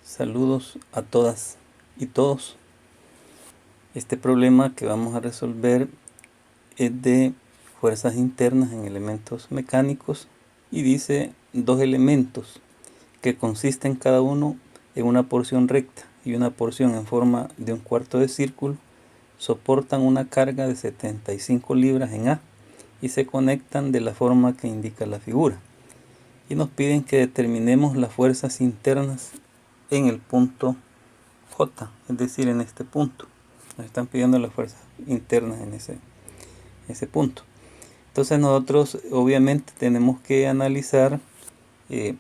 Saludos a todas y todos. Este problema que vamos a resolver es de fuerzas internas en elementos mecánicos y dice dos elementos que consisten cada uno en una porción recta y una porción en forma de un cuarto de círculo soportan una carga de 75 libras en A y se conectan de la forma que indica la figura. Y nos piden que determinemos las fuerzas internas en el punto J, es decir, en este punto. Nos están pidiendo las fuerzas internas en ese punto. Entonces nosotros obviamente tenemos que analizar el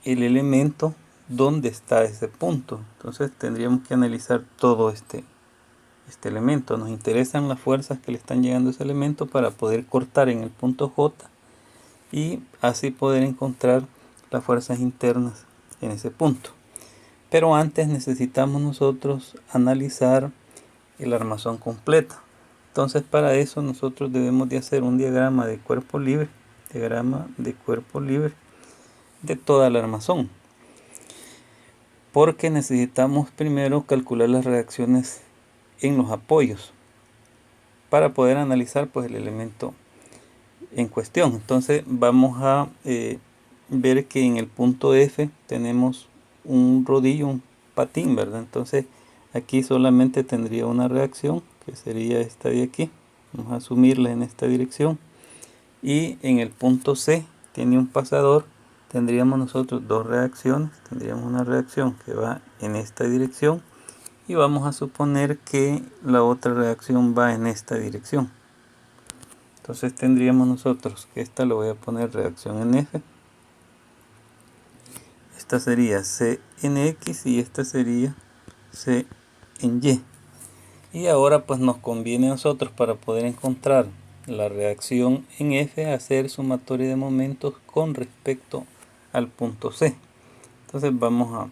elemento donde está ese punto. Entonces tendríamos que analizar todo este elemento. Nos interesan las fuerzas que le están llegando a ese elemento para poder cortar en el punto J y así poder encontrar las fuerzas internas en ese punto. Pero antes necesitamos nosotros analizar el armazón completa. Entonces para eso nosotros debemos de hacer un diagrama de cuerpo libre, de toda la armazón. Porque necesitamos primero calcular las reacciones en los apoyos para poder analizar pues el elemento en cuestión. Entonces vamos a ver que en el punto F tenemos un rodillo, un patín, ¿verdad? Entonces aquí solamente tendría una reacción que sería esta de aquí. Vamos a asumirla en esta dirección. Y en el punto C tiene un pasador. Tendríamos nosotros dos reacciones. Tendríamos una reacción que va en esta dirección y vamos a suponer que la otra reacción va en esta dirección. Entonces tendríamos nosotros que esta lo voy a poner reacción en F. Esta sería C en X y esta sería C en Y. Y ahora pues nos conviene a nosotros para poder encontrar la reacción en F hacer sumatoria de momentos con respecto al punto C. Entonces vamos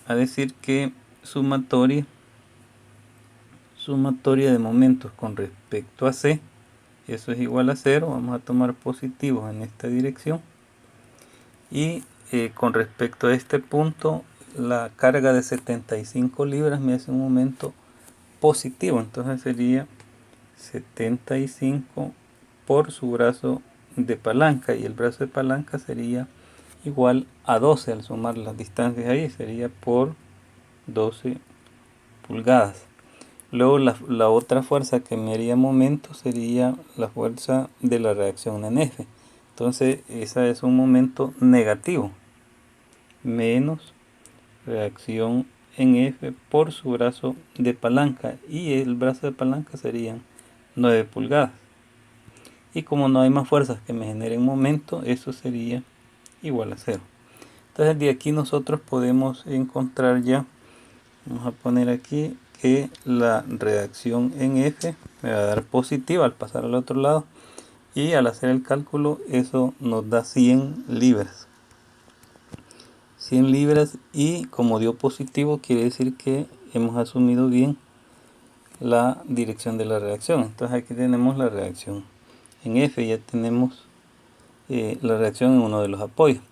a decir que sumatoria de momentos con respecto a C, eso es igual a 0. Vamos a tomar positivos en esta dirección. Y con respecto a este punto, la carga de 75 libras me hace un momento positivo. Entonces sería 75 por su brazo de palanca. Y el brazo de palanca sería igual a 12 al sumar las distancias ahí. Sería por 12 pulgadas. Luego la otra fuerza que me haría momento sería la fuerza de la reacción en F. Entonces esa es un momento negativo. Menos reacción en F por su brazo de palanca. Y el brazo de palanca serían 9 pulgadas. Y como no hay más fuerzas que me generen momento, eso sería igual a 0. Entonces de aquí nosotros podemos encontrar ya, vamos a poner aquí que la reacción en F me va a dar positiva al pasar al otro lado, y al hacer el cálculo eso nos da 100 libras. 100 libras, y como dio positivo quiere decir que hemos asumido bien la dirección de la reacción. Entonces aquí tenemos la reacción en F, ya tenemos la reacción en uno de los apoyos.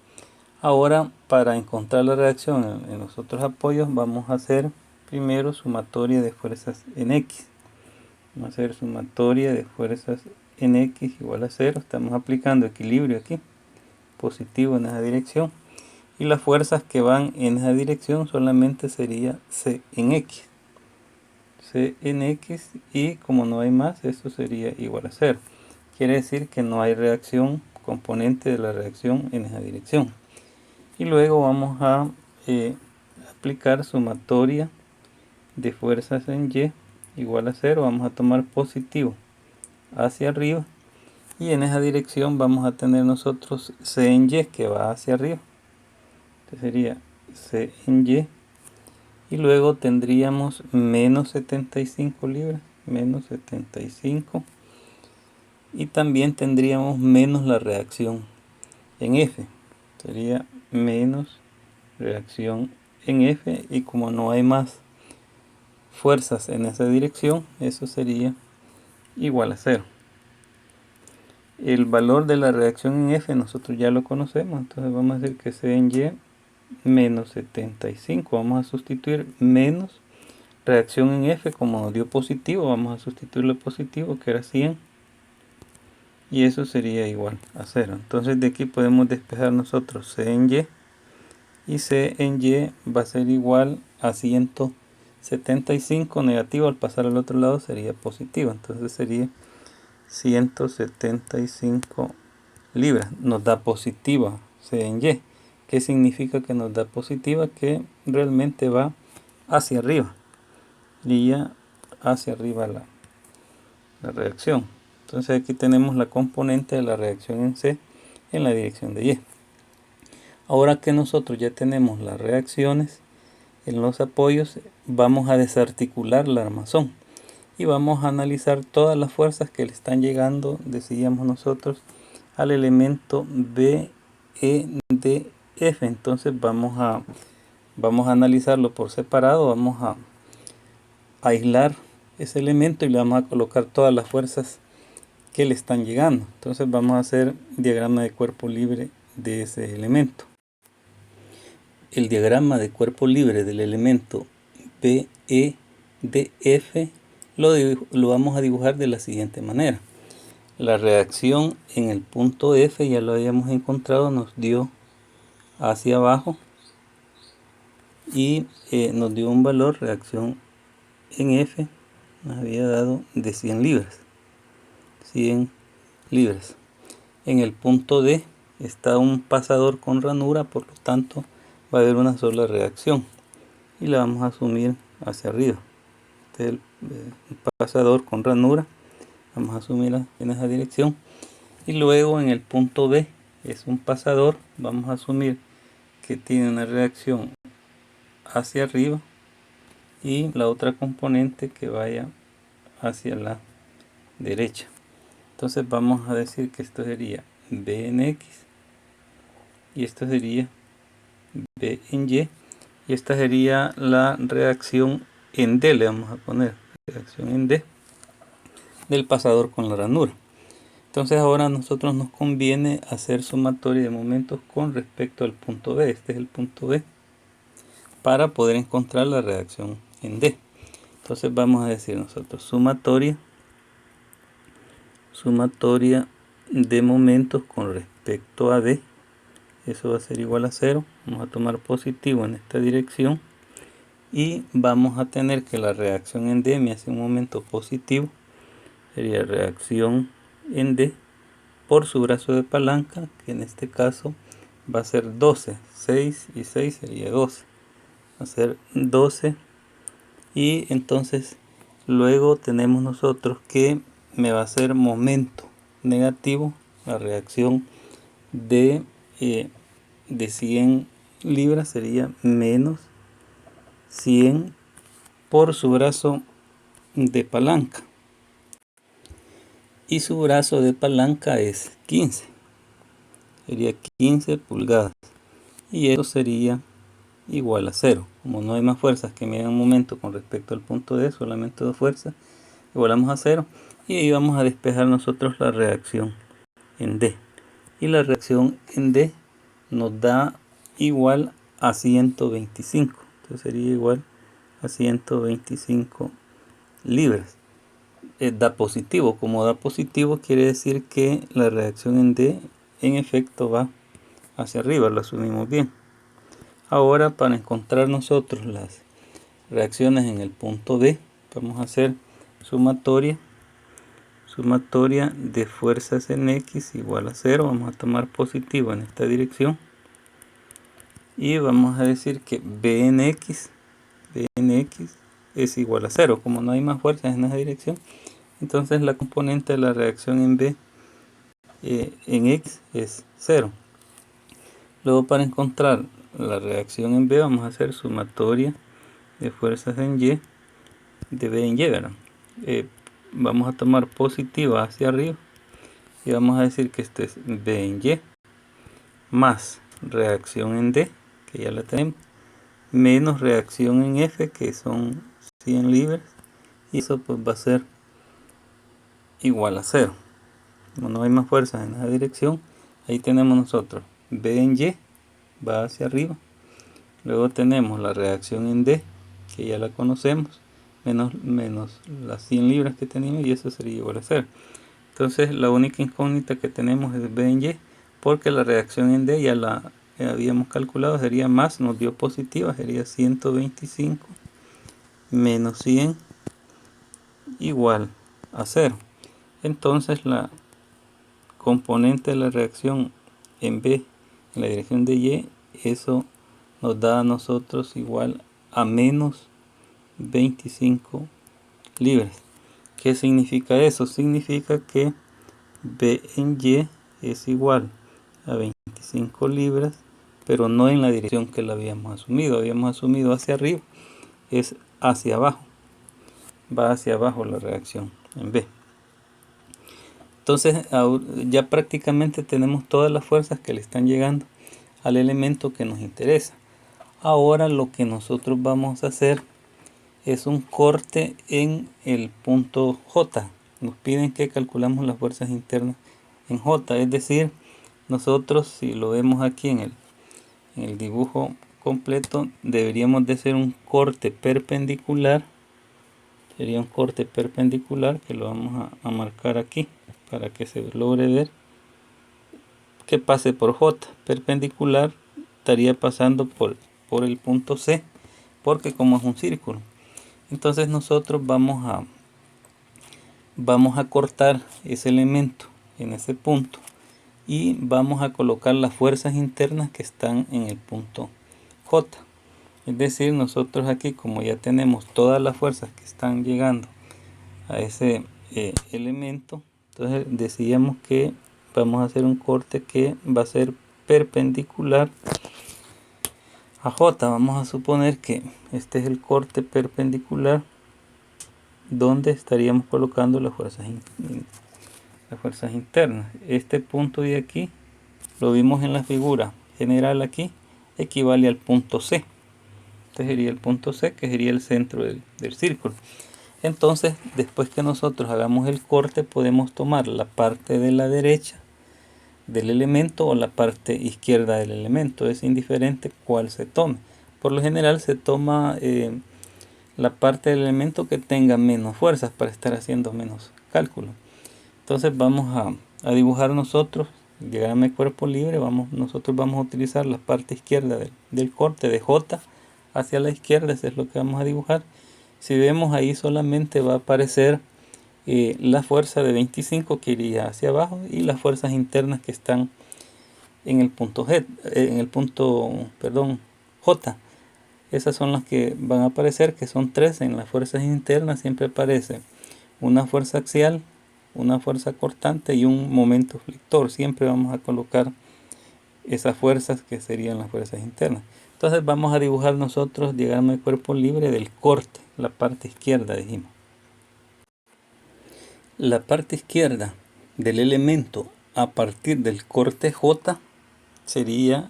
Ahora, para encontrar la reacción en los otros apoyos, vamos a hacer primero sumatoria de fuerzas en X. Vamos a hacer sumatoria de fuerzas en X igual a 0. Estamos aplicando equilibrio aquí, positivo en esa dirección. Y las fuerzas que van en esa dirección solamente sería C en X. C en X, y como no hay más, eso sería igual a 0. Quiere decir que no hay reacción, componente de la reacción en esa dirección. Y luego vamos a aplicar sumatoria de fuerzas en Y igual a 0. Vamos a tomar positivo hacia arriba, y en esa dirección vamos a tener nosotros C en Y que va hacia arriba. Entonces sería C en Y, y luego tendríamos menos 75 libras, menos 75, y también tendríamos menos la reacción en F, sería menos reacción en F, y como no hay más fuerzas en esa dirección, eso sería igual a 0. El valor de la reacción en F nosotros ya lo conocemos, entonces vamos a decir que C en Y menos 75. Vamos a sustituir menos reacción en F, como nos dio positivo, vamos a sustituirlo positivo, que era 100. Y eso sería igual a 0. Entonces de aquí podemos despejar nosotros C en Y. Y C en Y va a ser igual a 175. Negativo al pasar al otro lado sería positivo. Entonces sería 175 libras. Nos da positiva C en Y. ¿Qué significa que nos da positiva? Que realmente va hacia arriba. Y ya hacia arriba la reacción. Entonces aquí tenemos la componente de la reacción en C en la dirección de Y. Ahora que nosotros ya tenemos las reacciones en los apoyos, vamos a desarticular la armazón y vamos a analizar todas las fuerzas que le están llegando, decíamos nosotros, al elemento B, E, D, F. Entonces vamos a analizarlo por separado, vamos a aislar ese elemento y le vamos a colocar todas las fuerzas que le están llegando. Entonces vamos a hacer diagrama de cuerpo libre de ese elemento. El diagrama de cuerpo libre del elemento BEDF lo vamos a dibujar de la siguiente manera. La reacción en el punto F, ya lo habíamos encontrado, nos dio hacia abajo y nos dio un valor, reacción en F, nos había dado de 100 libras. 100 libras. En el punto D está un pasador con ranura, por lo tanto va a haber una sola reacción y la vamos a asumir hacia arriba. Este es el pasador con ranura, vamos a asumir en esa dirección. Y luego en el punto B es un pasador, vamos a asumir que tiene una reacción hacia arriba y la otra componente que vaya hacia la derecha. Entonces vamos a decir que esto sería B en X y esto sería B en Y, y esta sería la reacción en D, le vamos a poner reacción en D del pasador con la ranura. Entonces ahora a nosotros nos conviene hacer sumatoria de momentos con respecto al punto B. Este es el punto B, para poder encontrar la reacción en D. Entonces vamos a decir nosotros sumatoria de momentos con respecto a D. Eso va a ser igual a 0. Vamos a tomar positivo en esta dirección y vamos a tener que la reacción en D me hace un momento positivo, sería reacción en D por su brazo de palanca, que en este caso va a ser 12. 6 y 6 sería 12, va a ser 12. Y entonces luego tenemos nosotros que me va a ser momento negativo, la reacción de 100 libras sería menos 100 por su brazo de palanca, y su brazo de palanca es 15, sería 15 pulgadas, y eso sería igual a 0. Como no hay más fuerzas que me hagan momento con respecto al punto D, solamente dos fuerzas, igualamos a 0, y ahí vamos a despejar nosotros la reacción en D, y la reacción en D nos da igual a 125. Entonces sería igual a 125 libras. Da positivo. Como da positivo quiere decir que la reacción en D en efecto va hacia arriba, lo asumimos bien. Ahora para encontrar nosotros las reacciones en el punto D, vamos a hacer sumatoria de fuerzas en X igual a 0. Vamos a tomar positivo en esta dirección y vamos a decir que B en X es igual a 0. Como no hay más fuerzas en esa dirección, entonces la componente de la reacción en B en X es 0. Luego para encontrar la reacción en B vamos a hacer sumatoria de fuerzas en Y de B en Y, ¿verdad? Vamos a tomar positiva hacia arriba y vamos a decir que este es B en Y más reacción en D, que ya la tenemos, menos reacción en F, que son 100 libras, y eso pues va a ser igual a 0. Como no hay más fuerzas en esa dirección, ahí tenemos nosotros B en Y va hacia arriba Luego tenemos la reacción en D, que ya la conocemos, menos las 100 libras que teníamos, y eso sería igual a 0. Entonces la única incógnita que tenemos es B en Y, porque la reacción en D ya la habíamos calculado, sería más, nos dio positiva, sería 125 menos 100 igual a 0. Entonces la componente de la reacción en B, en la dirección de Y, eso nos da a nosotros igual a menos 25 libras. ¿Qué significa eso? Significa que B en Y es igual a 25 libras, pero no en la dirección que la habíamos asumido. Habíamos asumido hacia arriba, es hacia abajo. Va hacia abajo la reacción en B. Entonces ya prácticamente tenemos todas las fuerzas que le están llegando al elemento que nos interesa. Ahora lo que nosotros vamos a hacer es un corte en el punto J. Nos piden que calculamos las fuerzas internas en J, es decir, nosotros, si lo vemos aquí en el dibujo completo, deberíamos de hacer un corte perpendicular. Sería un corte perpendicular que lo vamos a marcar aquí para que se logre ver que pase por J. Perpendicular estaría pasando por el punto C, porque como es un círculo. Entonces nosotros vamos a cortar ese elemento en ese punto y vamos a colocar las fuerzas internas que están en el punto J. Es decir, nosotros aquí, como ya tenemos todas las fuerzas que están llegando a ese elemento, entonces decíamos que vamos a hacer un corte que va a ser perpendicular a J. Vamos a suponer que este es el corte perpendicular donde estaríamos colocando las fuerzas internas. Este punto de aquí lo vimos en la figura general aquí, equivale al punto C. Este sería el punto C, que sería el centro del círculo. Entonces, después que nosotros hagamos el corte, podemos tomar la parte de la derecha del elemento o la parte izquierda del elemento. Es indiferente cuál se tome. Por lo general se toma la parte del elemento que tenga menos fuerzas para estar haciendo menos cálculo. Entonces vamos a dibujar nosotros el diagrama de cuerpo libre. Nosotros vamos a utilizar la parte izquierda del corte de J hacia la izquierda. Eso es lo que vamos a dibujar. Si vemos ahí, solamente va a aparecer la fuerza de 25 que iría hacia abajo y las fuerzas internas que están en el punto J. Esas son las que van a aparecer, que son 3. En las fuerzas internas siempre aparece una fuerza axial, una fuerza cortante y un momento flector. Siempre vamos a colocar esas fuerzas que serían las fuerzas internas. Entonces vamos a dibujar nosotros diagrama de cuerpo libre del corte, la parte izquierda dijimos. La parte izquierda del elemento a partir del corte J sería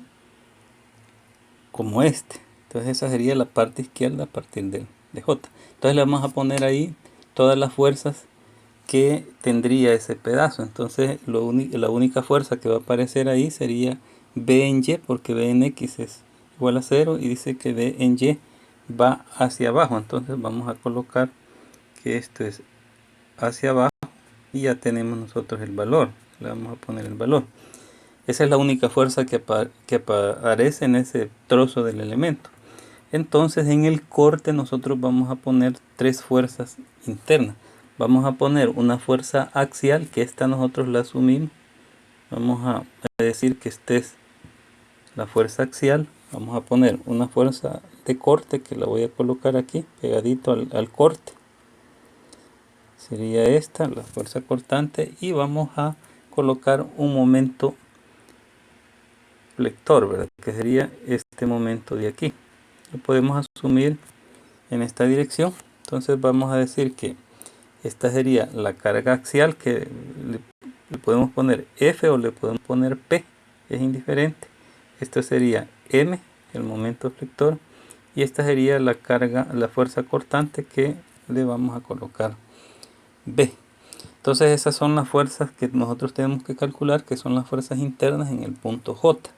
como este. Entonces esa sería la parte izquierda a partir de J. Entonces le vamos a poner ahí todas las fuerzas que tendría ese pedazo. Entonces la única fuerza que va a aparecer ahí sería B en Y, porque B en X es igual a 0 y dice que B en Y va hacia abajo. Entonces vamos a colocar que esto es hacia abajo y ya tenemos nosotros el valor. Le vamos a poner el valor. Esa es la única fuerza que aparece en ese trozo del elemento. Entonces en el corte nosotros vamos a poner 3 fuerzas internas. Vamos a poner una fuerza axial, que esta nosotros la asumimos. Vamos a decir que esta es la fuerza axial. Vamos a poner una fuerza de corte, que la voy a colocar aquí, pegadito al corte. Sería esta, la fuerza cortante. Y vamos a colocar un momento flector, ¿verdad? Que sería este momento de aquí. Lo podemos asumir en esta dirección. Entonces vamos a decir que esta sería la carga axial, que le podemos poner F o le podemos poner P, es indiferente. Esto sería M, el momento flector, y esta sería la carga, la fuerza cortante, que le vamos a colocar B. Entonces esas son las fuerzas que nosotros tenemos que calcular, que son las fuerzas internas en el punto J.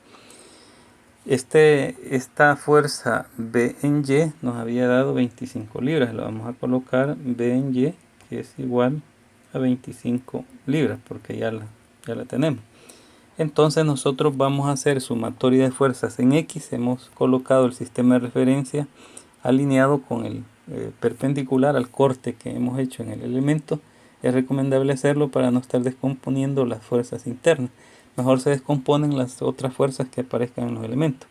Esta fuerza B en Y nos había dado 25 libras. Lo vamos a colocar B en Y, que es igual a 25 libras, porque ya la tenemos. Entonces nosotros vamos a hacer sumatoria de fuerzas en X. Hemos colocado el sistema de referencia alineado con el perpendicular al corte que hemos hecho en el elemento. Es recomendable hacerlo para no estar descomponiendo las fuerzas internas. Mejor se descomponen las otras fuerzas que aparezcan en los elementos.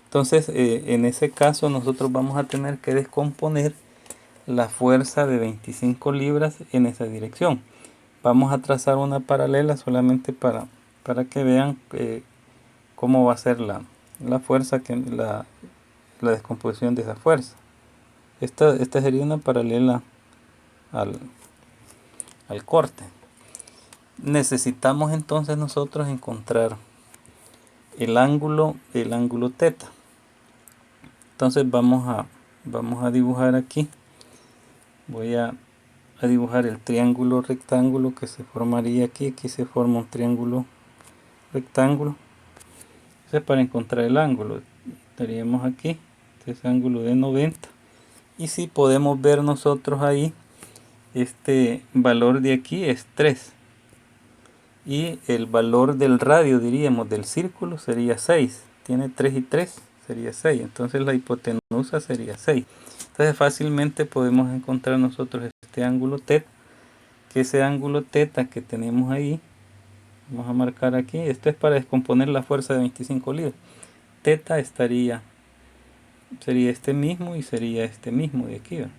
Entonces, en ese caso nosotros vamos a tener que descomponer la fuerza de 25 libras en esa dirección. Vamos a trazar una paralela solamente para que vean cómo va a ser la fuerza, la descomposición de esa fuerza. Esta sería una paralela al corte. Necesitamos entonces nosotros encontrar el ángulo teta. Entonces vamos a dibujar aquí. Voy a dibujar el triángulo rectángulo que se formaría aquí. Aquí se forma un triángulo rectángulo. Entonces, para encontrar el ángulo, estaríamos aquí. Este es ángulo de 90. Y si podemos ver nosotros ahí, este valor de aquí es 3. Y el valor del radio, diríamos, del círculo sería 6. Tiene 3 y 3, sería 6. Entonces la hipotenusa sería 6. Entonces fácilmente podemos encontrar nosotros este ángulo teta, que ese ángulo teta que tenemos ahí, vamos a marcar aquí, esto es para descomponer la fuerza de 25 libras. Teta sería este mismo y sería este mismo de aquí, ¿verdad?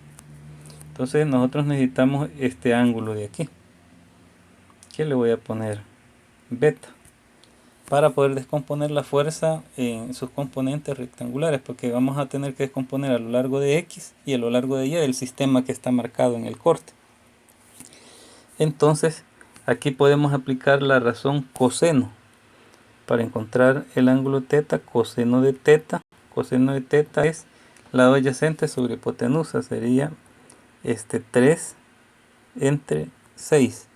Entonces nosotros necesitamos este ángulo de aquí, que le voy a poner beta, para poder descomponer la fuerza en sus componentes rectangulares, porque vamos a tener que descomponer a lo largo de X y a lo largo de Y el sistema que está marcado en el corte. Entonces aquí podemos aplicar la razón coseno para encontrar el ángulo teta. Coseno de teta es lado adyacente sobre hipotenusa, sería 3 entre 6,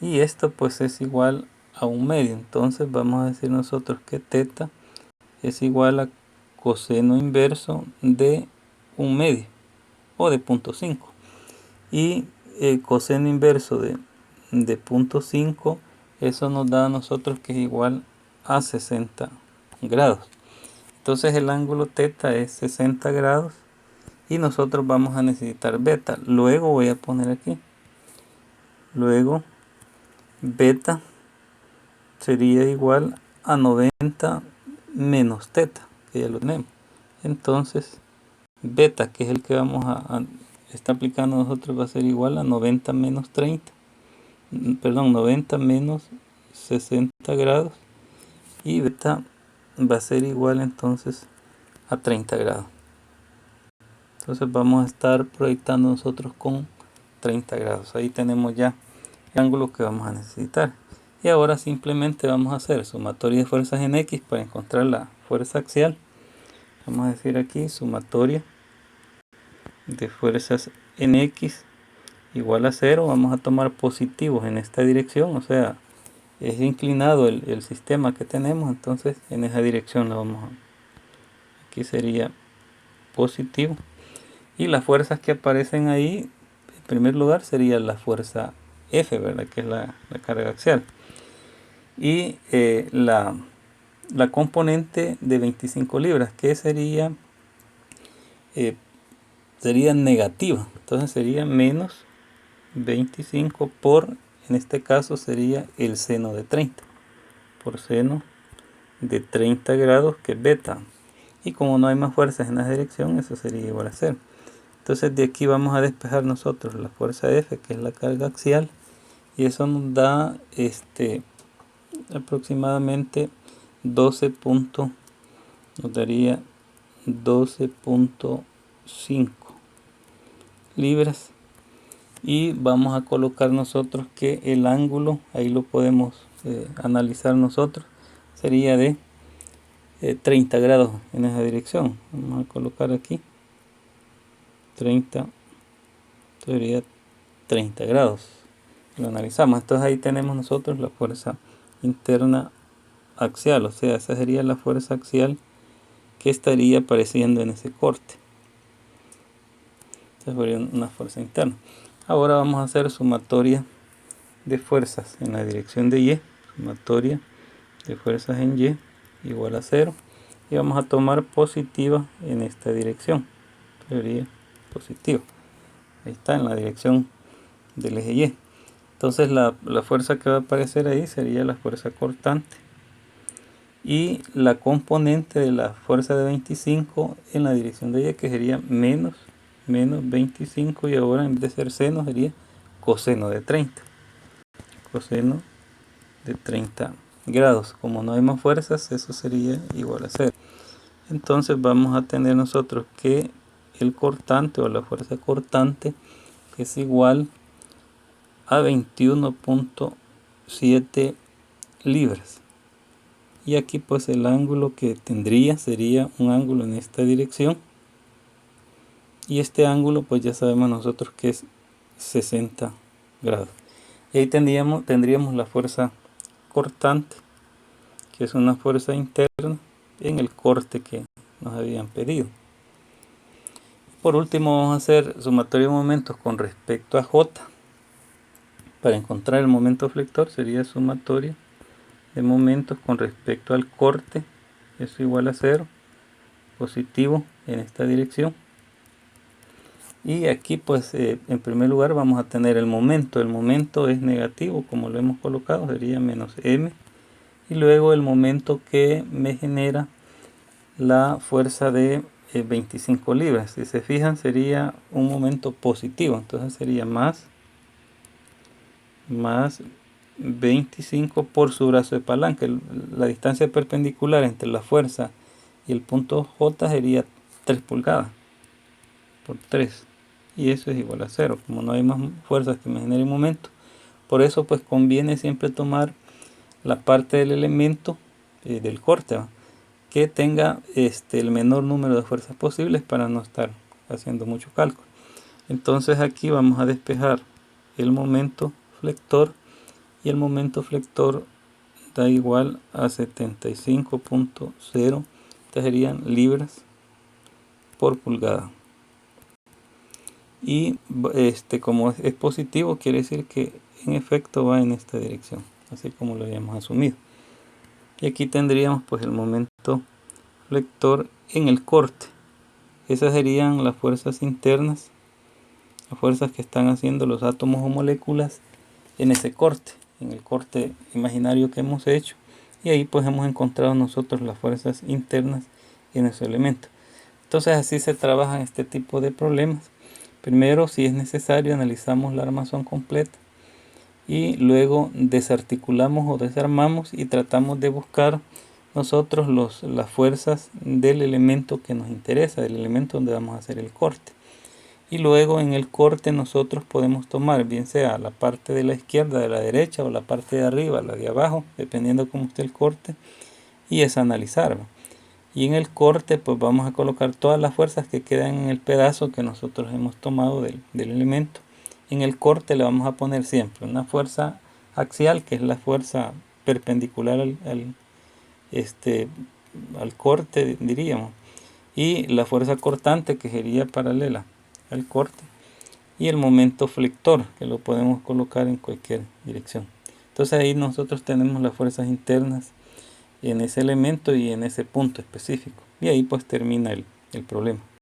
y esto pues es igual a 1/2. Entonces vamos a decir nosotros que teta es igual a coseno inverso de 1/2 o de 0.5, y coseno inverso de 0.5, eso nos da a nosotros que es igual a 60 grados. Entonces el ángulo teta es 60 grados y nosotros vamos a necesitar beta. Luego voy a poner aquí, luego beta sería igual a 90 menos teta, que ya lo tenemos. Entonces beta, que es el que vamos a estar aplicando nosotros, va a ser igual a 90 menos 30, perdón, 90 menos 60 grados, y beta va a ser igual entonces a 30 grados. Entonces vamos a estar proyectando nosotros con 30 grados. Ahí tenemos ya el ángulo que vamos a necesitar. Y ahora simplemente vamos a hacer sumatoria de fuerzas en X para encontrar la fuerza axial. Vamos a decir aquí sumatoria de fuerzas en X igual a 0. Vamos a tomar positivos en esta dirección, o sea, es inclinado el sistema que tenemos, entonces en esa dirección la vamos a... Aquí sería positivo. Y las fuerzas que aparecen ahí, en primer lugar, sería la fuerza F, ¿verdad? Que es la carga axial. Y la componente de 25 libras, que sería negativa. Entonces sería menos 25 por, en este caso sería el seno de 30. Por seno de 30 grados, que es beta. Y como no hay más fuerzas en la dirección, eso sería igual a 0. Entonces de aquí vamos a despejar nosotros la fuerza F, que es la carga axial, y eso nos da aproximadamente 12 nos daría 12.5 libras. Y vamos a colocar nosotros que el ángulo, ahí lo podemos analizar nosotros, sería de 30 grados en esa dirección. Vamos a colocar aquí 30, sería 30 grados. Lo analizamos. Entonces ahí tenemos nosotros la fuerza interna axial, o sea, esa sería la fuerza axial que estaría apareciendo en ese corte. Esa sería una fuerza interna. Ahora vamos a hacer sumatoria de fuerzas en la dirección de Y, sumatoria de fuerzas en Y igual a 0, y vamos a tomar positiva en esta dirección, sería positiva, ahí está, en la dirección del eje Y. Entonces la fuerza que va a aparecer ahí sería la fuerza cortante, y la componente de la fuerza de 25 en la dirección de Y, que sería menos 25, y ahora en vez de ser seno sería coseno de 30, coseno de 30 grados. Como no hay más fuerzas, eso sería igual a 0. Entonces vamos a tener nosotros que el cortante o la fuerza cortante es igual a 21.7 libras. Y aquí pues el ángulo que tendría sería un ángulo en esta dirección, y este ángulo pues ya sabemos nosotros que es 60 grados. Y ahí tendríamos la fuerza cortante, que es una fuerza interna en el corte que nos habían pedido. Por último vamos a hacer sumatoria de momentos con respecto a J. Para encontrar el momento flector sería sumatoria de momentos con respecto al corte, eso igual a 0, positivo en esta dirección. Y aquí pues en primer lugar vamos a tener el momento es negativo, como lo hemos colocado, sería menos m, y luego el momento que me genera la fuerza de 25 libras, si se fijan sería un momento positivo, entonces sería más 25 por su brazo de palanca. La distancia perpendicular entre la fuerza y el punto J sería 3 pulgadas por 3, y eso es igual a 0, como no hay más fuerzas que me generen momento. Por eso pues conviene siempre tomar la parte del elemento del corte, ¿va?, que tenga el menor número de fuerzas posibles para no estar haciendo mucho cálculo. Entonces aquí vamos a despejar el momento flector, y el momento flector da igual a 75.0, estas serían libras por pulgada. Y como es positivo, quiere decir que en efecto va en esta dirección, así como lo habíamos asumido. Y aquí tendríamos pues el momento flector en el corte. Esas serían las fuerzas internas, las fuerzas que están haciendo los átomos o moléculas en ese corte, en el corte imaginario que hemos hecho. Y ahí pues hemos encontrado nosotros las fuerzas internas en ese elemento. Entonces así se trabajan este tipo de problemas. Primero, si es necesario, analizamos la armazón completa, y luego desarticulamos o desarmamos y tratamos de buscar nosotros las fuerzas del elemento que nos interesa, del elemento donde vamos a hacer el corte. Y luego en el corte nosotros podemos tomar bien sea la parte de la izquierda, de la derecha, o la parte de arriba, la de abajo, dependiendo cómo esté el corte, y es analizar. Y en el corte pues vamos a colocar todas las fuerzas que quedan en el pedazo que nosotros hemos tomado del elemento. En el corte le vamos a poner siempre una fuerza axial, que es la fuerza perpendicular al corte, diríamos, y la fuerza cortante, que sería paralela al corte, y el momento flector, que lo podemos colocar en cualquier dirección. Entonces ahí nosotros tenemos las fuerzas internas en ese elemento y en ese punto específico, y ahí pues termina el problema.